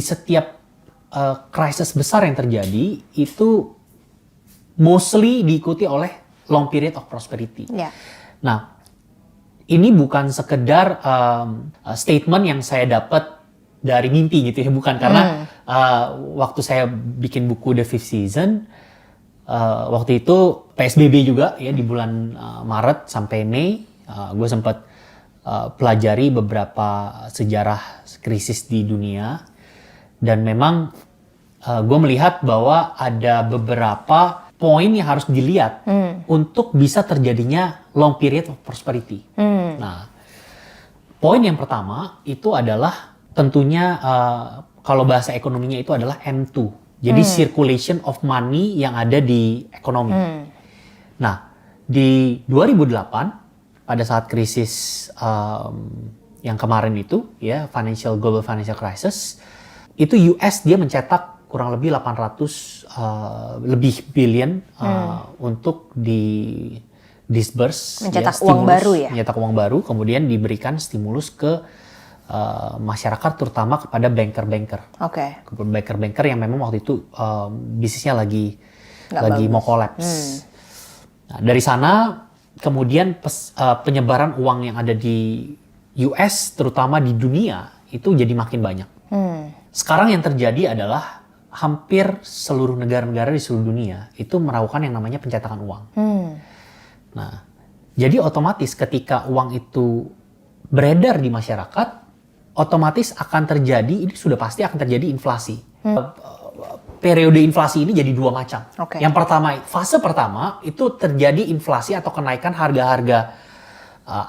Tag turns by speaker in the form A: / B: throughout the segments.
A: Setiap krisis besar yang terjadi itu mostly diikuti oleh long period of prosperity.
B: Yeah.
A: Nah, ini bukan sekedar statement yang saya dapat dari mimpi gitu ya, bukan karena waktu saya bikin buku The Fifth Season, waktu itu PSBB juga ya di bulan Maret sampai Mei, gue sempat pelajari beberapa sejarah krisis di dunia, dan memang gue melihat bahwa ada beberapa poin yang harus dilihat untuk bisa terjadinya long period of prosperity. Nah, poin yang pertama itu adalah tentunya kalau bahasa ekonominya itu adalah M2. Jadi circulation of money yang ada di ekonomi. Nah, di 2008 pada saat krisis yang kemarin itu ya, global financial crisis, itu US dia mencetak kurang lebih 800 lebih billion untuk di disburse,
B: mencetak
A: ya,
B: uang baru ya?
A: Mencetak uang baru, kemudian diberikan stimulus ke masyarakat, terutama kepada banker-banker.
B: Oke.
A: Banker-banker yang memang waktu itu bisnisnya lagi
B: bagus.
A: mau collapse. Nah, dari sana kemudian penyebaran uang yang ada di US, terutama di dunia, itu jadi makin banyak. Sekarang yang terjadi adalah hampir seluruh negara-negara di seluruh dunia itu melakukan yang namanya pencetakan uang. Nah, jadi otomatis ketika uang itu beredar di masyarakat, otomatis akan terjadi, ini sudah pasti akan terjadi inflasi. Periode inflasi ini jadi dua macam.
B: Okay.
A: Yang pertama, fase pertama itu terjadi inflasi atau kenaikan harga-harga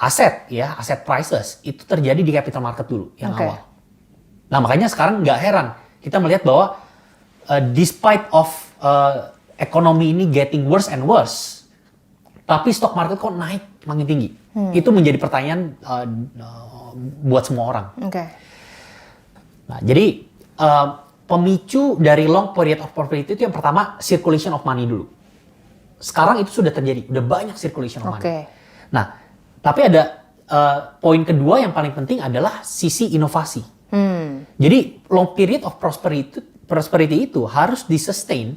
A: aset, ya, aset prices itu terjadi di capital market dulu yang awal. Nah, makanya sekarang nggak heran kita melihat bahwa despite of ekonomi ini getting worse and worse, tapi stock market kok naik makin tinggi. Itu menjadi pertanyaan buat semua orang. Nah, jadi pemicu dari long period of prosperity itu yang pertama circulation of money dulu. Sekarang itu sudah terjadi, udah banyak circulation of money. Nah, tapi ada poin kedua yang paling penting adalah sisi inovasi. Jadi long period of prosperity itu harus disustain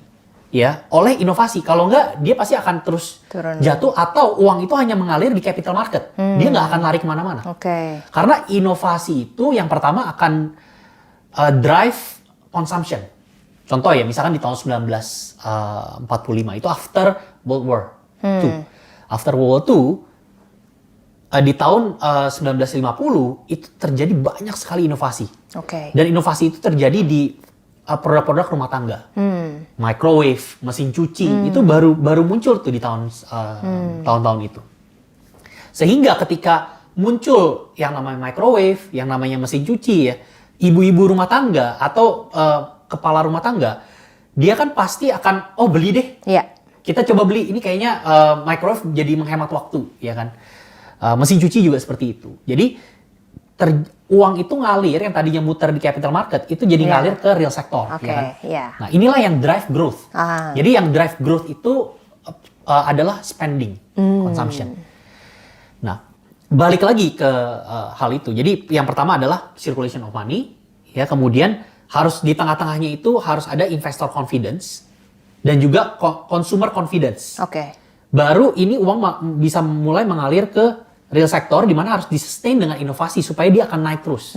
A: ya oleh inovasi. Kalau enggak, dia pasti akan terus jatuh atau uang itu hanya mengalir di capital market. Dia nggak akan lari kemana-mana. Karena inovasi itu yang pertama akan drive consumption. Contoh ya, misalkan di tahun 1945 itu after World War II. After World War II, di tahun 1950 itu terjadi banyak sekali inovasi. Dan inovasi itu terjadi di produk-produk rumah tangga. Microwave, mesin cuci, itu baru muncul tuh di tahun-tahun itu. Sehingga ketika muncul yang namanya microwave, yang namanya mesin cuci ya, ibu-ibu rumah tangga atau kepala rumah tangga, dia kan pasti akan, oh beli deh. Kita coba beli, ini kayaknya microwave jadi menghemat waktu, ya kan. Mesin cuci juga seperti itu. Jadi uang itu ngalir yang tadinya muter di capital market itu jadi ngalir ke real sector. Ya kan? Nah, inilah yang drive growth. Jadi yang drive growth itu adalah spending, consumption. Nah, balik lagi ke hal itu. Jadi yang pertama adalah circulation of money. Ya, kemudian harus di tengah-tengahnya itu harus ada investor confidence dan juga consumer confidence. Baru ini uang bisa mulai mengalir ke real sector, di mana harus di-sustain dengan inovasi supaya dia akan naik terus.